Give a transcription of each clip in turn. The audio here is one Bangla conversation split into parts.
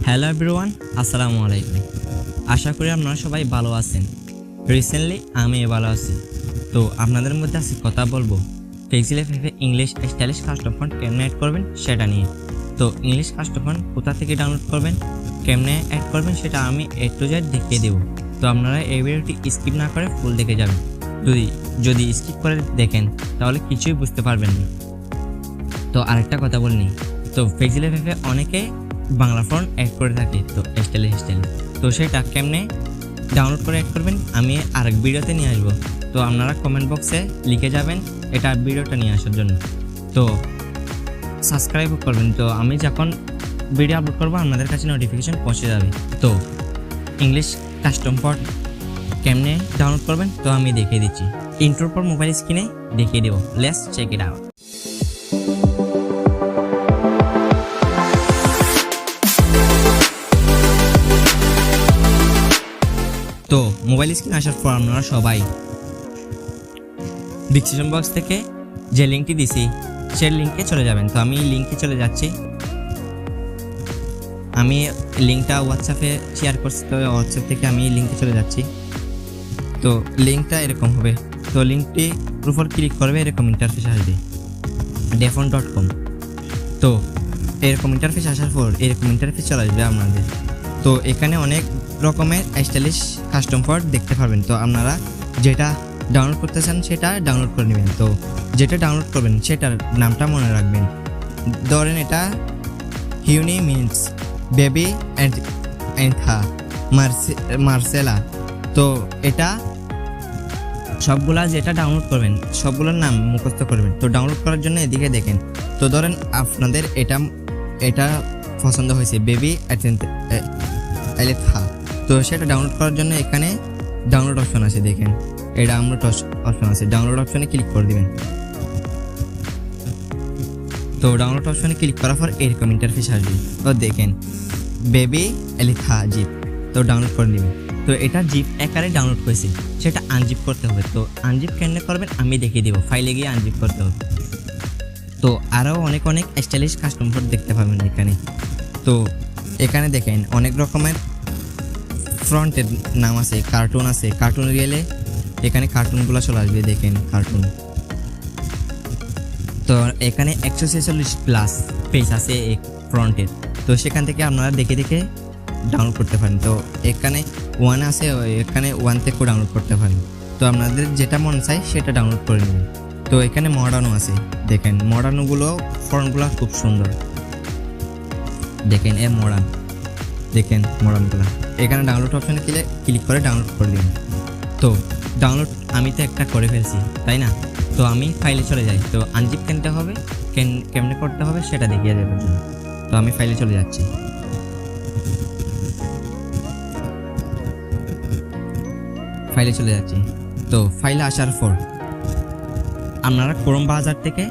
হ্যালো এভরিওয়ান, আসসালামু আলাইকুম। আশা করি আপনারা সবাই ভালো আছেন। রিসেন্টলি আমি ভালো আছি। তো আপনাদের মধ্যে আজকে কথা বলবো Pixellab English stylish custom font কেমনে অ্যাড করবেন সেটা নিয়ে। তো ইংলিশ কাস্টম ফন্ট কোথা থেকে ডাউনলোড করবেন, কেমনে অ্যাড করবেন সেটা আমি A to Z দেখিয়ে দেবো। তো আপনারা এই ভিডিওটি স্কিপ না করে ফুল দেখে যাবেন। যদি স্কিপ করে দেখেন তাহলে কিছুই বুঝতে পারবেন না। তো আরেকটা কথা বলিনি, তো Pixellab অনেকে বাংলা ফন্ট অ্যাড করে থাকে, তো স্টাইলিশ তো সেটা কেমনে ডাউনলোড করে অ্যাড করবেন আমি আরেক ভিডিওতে নিয়ে আসবো। তো আপনারা কমেন্ট বক্সে লিখে যাবেন এটা ভিডিওটা নিয়ে আসার জন্য। তো সাবস্ক্রাইব করবেন, তো আমি যখন ভিডিও আপলোড করবো আপনাদের কাছে নোটিফিকেশন পৌঁছে যাবে। তো ইংলিশ কাস্টম ফন্ট কেমনে ডাউনলোড করবেন তো আমি দেখিয়ে দিচ্ছি। ইন্ট্রোর পর মোবাইল স্ক্রিনে দেখিয়ে দেবো। Let's check it out. তো মোবাইল স্ক্রিনে আসার পর আপনারা সবাই ডিসক্রিপশন বক্স থেকে যে লিঙ্কটি দিছি সেই লিঙ্কে চলে যাবেন। তো আমি লিঙ্কে চলে যাচ্ছি। আমি লিঙ্কটা হোয়াটসঅ্যাপে শেয়ার করছি, তো হোয়াটসঅ্যাপ থেকে আমি লিঙ্কে চলে যাচ্ছি। তো লিঙ্কটা এরকম হবে। তো লিঙ্কটি উপর ক্লিক করবে, এরকম ইন্টারফেস আসবে defon.com। তো এরকম ইন্টারফেস আসার পর এরকম ইন্টারফেস চলে আসবে আপনাদের। তো এখানে অনেক রকমের স্টাইলিশ কাস্টম ফন্ট দেখতে পারবেন। তো আপনারা যেটা ডাউনলোড করতে চান সেটা ডাউনলোড করে নেবেন। তো যেটা ডাউনলোড করবেন সেটার নামটা মনে রাখবেন। ধরেন এটা হিউনি মিন্স বেবি অ্যান্ড মার্সেলা। তো এটা সবগুলা যেটা ডাউনলোড করবেন সবগুলোর নাম মুখস্থ করবেন। তো ডাউনলোড করার জন্য এদিকে দেখেন। তো ধরেন আপনাদের এটা পছন্দ হয়েছে বেবি এলেথা। তো সেটা ডাউনলোড করার জন্য এখানে ডাউনলোড অপশন আছে, দেখেন এটা ডাউনলোড অপশন আছে। ডাউনলোড অপশনে ক্লিক করে দিবেন। তো ডাউনলোড অপশনে ক্লিক করার পর এরকম ইন্টারফেস আসবে। তো দেখেন বেবি এলেথা জিপ, তো ডাউনলোড করে নেবেন। তো এটা জিপ আকারে ডাউনলোড করেছে, সেটা আনজিপ করতে হবে। তো আনজিপ কেমনে করবেন আমি দেখিয়ে দেবো। ফাইলে গিয়ে আনজিপ করতে হবে। তো আরও অনেক স্টাইলিশ কাস্টম ফন্ট দেখতে পাবেন এখানে। তো এখানে দেখেন অনেক রকমের ফ্রন্টের নাম আছে, কার্টুন আছে। কার্টুন গেলে এখানে কার্টুনগুলো চলে আসবে, দেখেন কার্টুন। তো এখানে 146+ পেজ আছে ফ্রন্টের। তো সেখান থেকে আপনারা দেখে ডাউনলোড করতে পারেন। তো এখানে 1 আছে, এখানে 1 থেকেও ডাউনলোড করতে পারেন। তো আপনাদের যেটা মন চায় সেটা ডাউনলোড করে নেবেন। তো এখানে মডার্নও আছে, দেখেন মডার্নগুলো ফন্টগুলো খুব সুন্দর। দেখেন দেখেন মডার্নগুলো। এখানে ডাউনলোড অপশনে ক্লিক করে ডাউনলোড করে দিন। তো ডাউনলোড আমি তো একটা করে ফেলছি, তাই না? তো আমি ফাইলে চলে যাই। তো আনজিপ কিনতে হবে, কেমনে করতে হবে সেটা দেখিয়ে দেওয়ার জন্য। তো আমি ফাইলে চলে যাচ্ছি। তো ফাইলে আসার পর আপনারা ক্রোম ব্রাউজার থেকে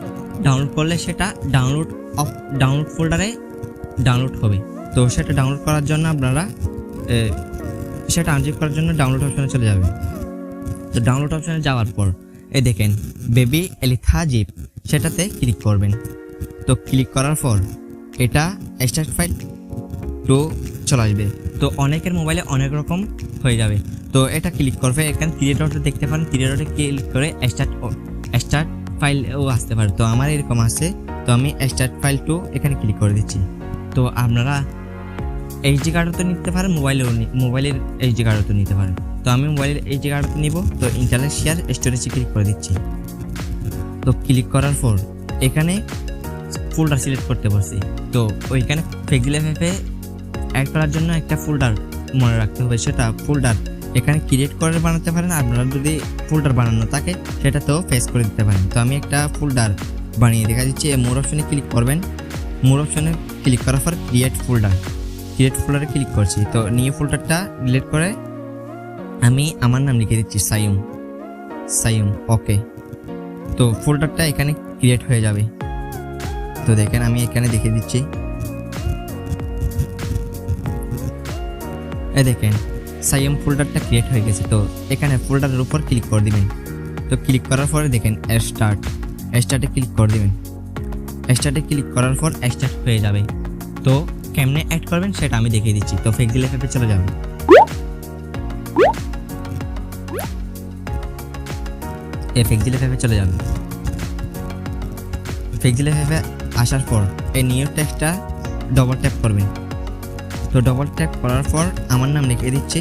ডাউনলোড করলে সেটা ডাউনলোড ফোল্ডারে ডাউনলোড হবে। তো সেটা ডাউনলোড করার জন্য আপনারা সেটা আনজিপ করার জন্য ডাউনলোড অপশনে চলে যাবেন। তো ডাউনলোড অপশনে যাওয়ার পর এই দেখেন বেবি এলিথা জিপ, সেটাতে ক্লিক করবেন। তো ক্লিক করার পর এটা এক্সট্রাক্ট ফাইল টু চলে আসবে। তো অনেকের মোবাইলে অনেক রকম হয়ে যাবে। তো এটা ক্লিক করবে, এখানে 3 ডটে দেখতে পারেন। 3 ডটে ক্লিক করে এক্সট্রাক্ট ফাইলও আসতে পারে। তো আমার এরকম আছে। তো আমি এক্সট্রাক্ট ফাইল টু এখানে ক্লিক করে দিচ্ছি। তো আপনারা এইচডি কার্ডও নিতে পারেন, মোবাইলের এইচডি কার্ডও নিতে পারেন। তো আমি মোবাইলের এইচডি কার্ডও নিব। তো ইন্টারনেট শেয়ার স্টোরেজে ক্লিক করে দিচ্ছি। তো ক্লিক করার পর এখানে ফোল্ডার সিলেক্ট করতে পারছি। তো ওইখানে Pixellab অ্যাড করার জন্য একটা ফোল্ডার মনে রাখতে হবে। সেটা ফোল্ডার এখানে ক্রিয়েট করে বানাতে পারেন। আপনারা যদি ফোল্ডার বানানো থাকে সেটা তো পেস্ট করে দিতে পারেন। তো আমি একটা ফোল্ডার বানিয়ে দেখা দিচ্ছি। মোর অপশনে ক্লিক করবেন। মোর অপশনে ক্লিক করার পর ক্রিয়েট ফোল্ডারে ক্লিক করছি। তো নিউ ফোল্ডারটা ডিলিট করে আমি আমার নাম লিখে দিচ্ছি সাইউম। ওকে, তো ফোল্ডারটা এখানে ক্রিয়েট হয়ে যাবে। তো দেখেন আমি এখানে দেখিয়ে দিচ্ছি। দেখেন সাইউম ফোল্ডারটা ক্রিয়েট হয়ে গেছে। তো এখানে ফোল্ডারের উপর ক্লিক করে দিবেন। তো ক্লিক করার পরে দেখেন স্টার্টে ক্লিক করে দিবেন। স্টার্টে ক্লিক করার পর স্টার্ট হয়ে যাবে। তো কেমনে অ্যাড করবেন সেটা আমি দেখিয়ে দিচ্ছি। তো পিক্সেল অ্যাপে চলে যাবেন। পিক্সেল অ্যাপে চলে যাবেন। পিক্সেল অ্যাপে আসার পর এই নিউ টেক্সটটা ডবল ট্যাপ করবেন। তো ডবল ট্যাপ করার পর আমার নাম লিখে দিচ্ছি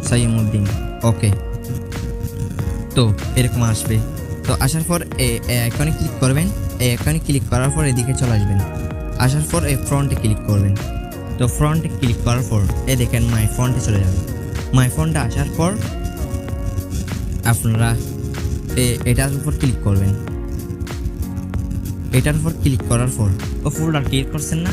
সাইউদ্দিন। ওকে, তো এরকম আসবে। তো আসার পর আইকনে ক্লিক করবেন। এই আইকনে ক্লিক করার পর এদিকে চলে আসবেন। আসার পর এই ফ্রন্টে ক্লিক করবেন। তো ফ্রন্টে ক্লিক করার পর দেখেন মাই ফন্টে চলে যাবেন। মাই ফন্টে আসার পর আপনারা এটার উপর ক্লিক করবেন। এটার উপর ক্লিক করার পর ফোল্ডার ক্লিক করছেন না,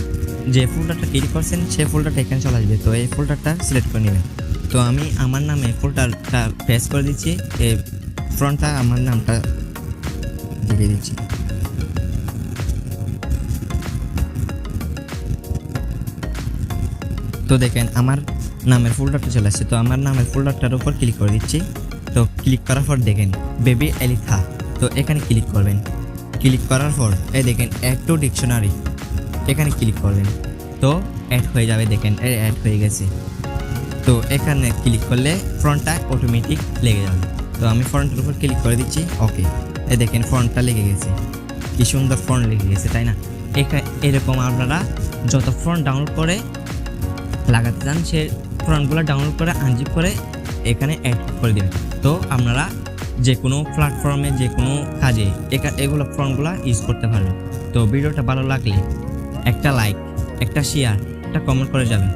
যে ফোল্ডারটা ক্লিক করছেন সেই ফোল্ডারটা এখানে চলে আসবে। তো এই ফোল্ডারটা সিলেক্ট করে নেবেন। তো আমি আমার নামে ফোল্ডারটা প্রেস করে দিচ্ছি। এই ফ্রন্টটা আমার নামটা দিয়ে দিচ্ছি। তো দেখেন আমার নামের ফোল্ডারটা চলে আসছে। তো আমার নামের ফোল্ডারটার উপর ক্লিক করে দিচ্ছি। তো ক্লিক করার পর দেখেন বেবি এলিথা। তো এখানে ক্লিক করবেন। ক্লিক করার পর দেখেন অ্যাড টু ডিকশনারি, এখানে ক্লিক করবেন। তো অ্যাড হয়ে যাবে, দেখেন অ্যাড হয়ে গেছে। তো এখানে ক্লিক করলে ফ্রন্টটা অটোমেটিক লেগে যাবে। তো আমি ফ্রন্টের উপর ক্লিক করে দিচ্ছি। ওকে, দেখেন ফ্রন্টটা লেগে গেছে। কি সুন্দর ফ্রন্ট লেগে গেছে, তাই না? এরকম আপনারা যত ফ্রন্ট ডাউনলোড করে লাগাতে চান সে ফ্রন্টগুলো ডাউনলোড করে আনজিপ করে এখানে অ্যাড করে দেবেন। তো আপনারা যে কোনো প্ল্যাটফর্মে যে কোনো কাজে এগুলো ফ্রন্টগুলো ইউজ করতে পারবেন। তো ভিডিওটা ভালো লাগলে একটা লাইক, একটা শেয়ার, একটা কমেন্ট করে যাবেন।